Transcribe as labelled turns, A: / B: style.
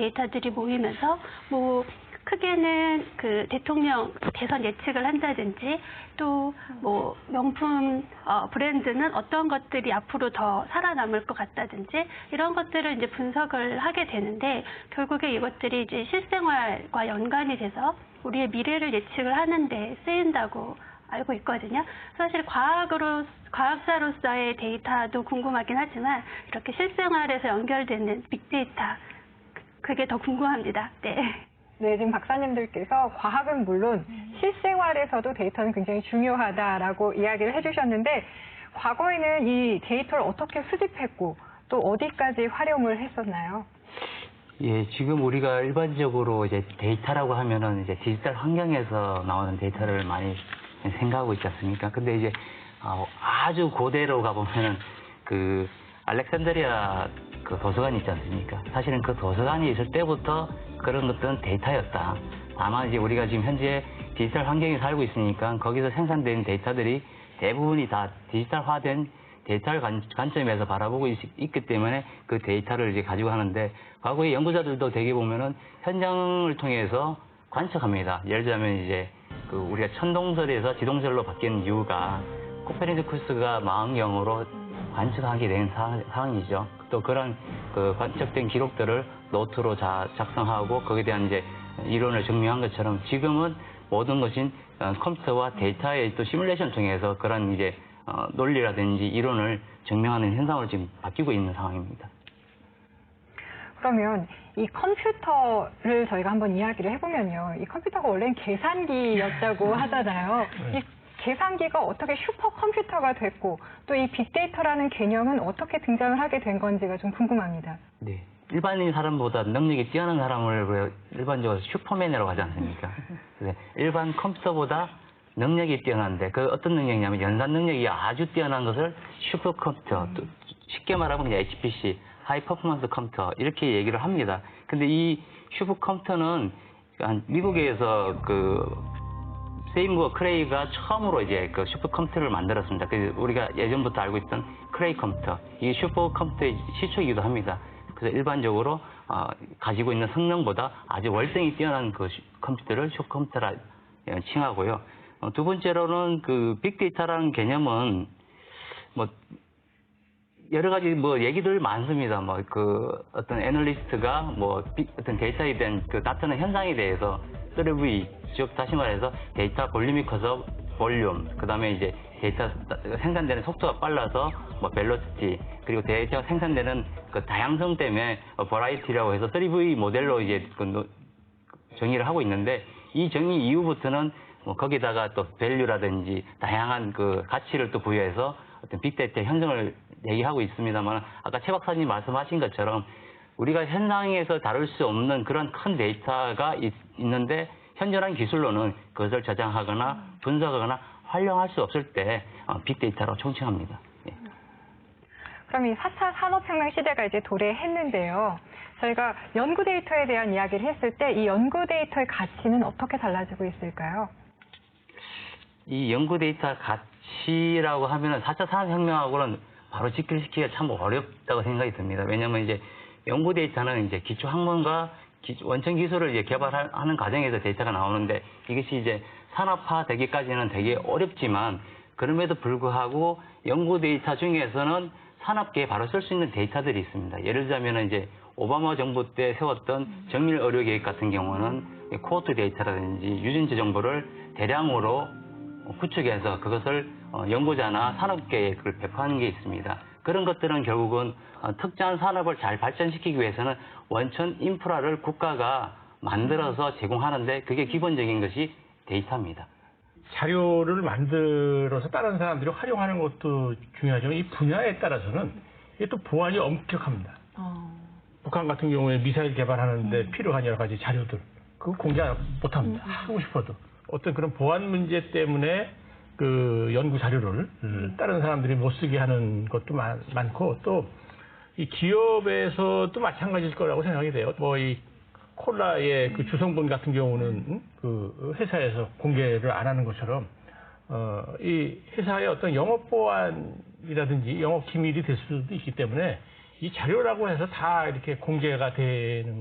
A: 데이터들이 모이면서 뭐 크게는 그 대통령 대선 예측을 한다든지 또 뭐 명품 브랜드는 어떤 것들이 앞으로 더 살아남을 것 같다든지 이런 것들을 이제 분석을 하게 되는데 결국에 이것들이 이제 실생활과 연관이 돼서 우리의 미래를 예측을 하는데 쓰인다고 알고 있거든요. 사실 과학자로서의 데이터도 궁금하긴 하지만 이렇게 실생활에서 연결되는 빅데이터 그게 더 궁금합니다. 네.
B: 네, 지금 박사님들께서 과학은 물론 실생활에서도 데이터는 굉장히 중요하다라고 이야기를 해주셨는데 과거에는 이 데이터를 어떻게 수집했고 또 어디까지 활용을 했었나요?
C: 예, 지금 우리가 일반적으로 이제 데이터라고 하면은 이제 디지털 환경에서 나오는 데이터를 많이 생각하고 있지 않습니까? 근데 이제 아주 고대로 가보면은 그 알렉산드리아 그 도서관이 있지 않습니까? 사실은 그 도서관이 있을 때부터 그런 것들은 데이터였다. 다만 이제 우리가 지금 현재 디지털 환경에 살고 있으니까 거기서 생산된 데이터들이 대부분이 다 디지털화된 데이터를 관점에서 바라보고 있기 때문에 그 데이터를 이제 가지고 하는데 과거의 연구자들도 대개 보면은 현장을 통해서 관측합니다. 예를 들자면 이제 그 우리가 천동설에서 지동설로 바뀐 이유가 코페르니쿠스가 망원경으로 관측하게 된 상황이죠. 또 그런 그 관측된 기록들을 노트로 작성하고 거기에 대한 이제 이론을 증명한 것처럼 지금은 모든 것인 컴퓨터와 데이터의 또 시뮬레이션 통해서 그런 이제 논리라든지 이론을 증명하는 현상으로 지금 바뀌고 있는 상황입니다.
B: 그러면 이 컴퓨터를 저희가 한번 이야기를 해보면요. 이 컴퓨터가 원래는 계산기였다고 하잖아요. 이 계산기가 어떻게 슈퍼컴퓨터가 됐고 또 이 빅데이터라는 개념은 어떻게 등장을 하게 된 건지가 좀 궁금합니다.
C: 네. 일반인 사람보다 능력이 뛰어난 사람을 일반적으로 슈퍼맨이라고 하지 않습니까? 일반 컴퓨터보다 능력이 뛰어난데 그 어떤 능력이냐면 연산 능력이 아주 뛰어난 것을 슈퍼컴퓨터, 또 쉽게 말하면 그냥 HPC, 하이 퍼포먼스 컴퓨터 이렇게 얘기를 합니다. 근데 이 슈퍼컴퓨터는 미국에서 그 세이무어 크레이가 처음으로 이제 그 슈퍼컴퓨터를 만들었습니다. 그 우리가 예전부터 알고 있던 크레이 컴퓨터, 이 슈퍼컴퓨터의 시초이기도 합니다. 그래서 일반적으로 가지고 있는 성능보다 아주 월등히 뛰어난 그 컴퓨터를 슈퍼컴퓨터라 칭하고요. 두 번째로는 그 빅데이터라는 개념은 뭐 여러 가지 뭐 얘기들 많습니다. 뭐 그 어떤 애널리스트가 뭐 어떤 데이터에 대한 그 나타나는 현상에 대해서 3V, 즉 다시 말해서 데이터 볼륨이 커서 볼륨, 그 다음에 이제 데이터 생산되는 속도가 빨라서 뭐 벨로시티, 그리고 데이터 생산되는 그 다양성 때문에 버라이티라고 해서 3V 모델로 이제 그 정의를 하고 있는데 이 정의 이후부터는 뭐 거기다가 또 밸류라든지 다양한 그 가치를 또 부여해서 어떤 빅데이터 형성을 얘기하고 있습니다만 아까 최 박사님 말씀하신 것처럼 우리가 현장에서 다룰 수 없는 그런 큰 데이터가 있는데 현존한 기술로는 그것을 저장하거나 분석하거나 활용할 수 없을 때 빅데이터로 총칭합니다. 예.
B: 그럼 이 4차 산업혁명 시대가 이제 도래했는데요. 저희가 연구 데이터에 대한 이야기를 했을 때 이 연구 데이터의 가치는 어떻게 달라지고 있을까요?
C: 이 연구 데이터 가치라고 하면은 4차 산업혁명하고는 바로 직결시키기가 참 어렵다고 생각이 듭니다. 왜냐하면 이제 연구 데이터는 이제 기초 학문과 원천 기술을 이제 개발하는 과정에서 데이터가 나오는데 이것이 이제 산업화 되기까지는 되게 어렵지만 그럼에도 불구하고 연구 데이터 중에서는 산업계에 바로 쓸 수 있는 데이터들이 있습니다. 예를 들자면 이제 오바마 정부 때 세웠던 정밀 의료 계획 같은 경우는 코호트 데이터라든지 유전자 정보를 대량으로 구축해서 그것을 연구자나 산업계에 그걸 배포하는 게 있습니다. 그런 것들은 결국은 특정한 산업을 잘 발전시키기 위해서는 원천 인프라를 국가가 만들어서 제공하는데 그게 기본적인 것이 데이터입니다.
D: 자료를 만들어서 다른 사람들이 활용하는 것도 중요하지만 이 분야에 따라서는 이게 또 보안이 엄격합니다. 북한 같은 경우에 미사일 개발하는데 필요한 여러 가지 자료들 그거 공개 못합니다. 하고 싶어도. 어떤 그런 보안 문제 때문에 그 연구 자료를 다른 사람들이 못 쓰게 하는 것도 많고 또 이 기업에서도 마찬가지일 거라고 생각이 돼요. 뭐 이 콜라의 그 주성분 같은 경우는 그 회사에서 공개를 안 하는 것처럼 이 회사의 어떤 영업 보안이라든지 영업 기밀이 될 수도 있기 때문에 이 자료라고 해서 다 이렇게 공개가 되는 거.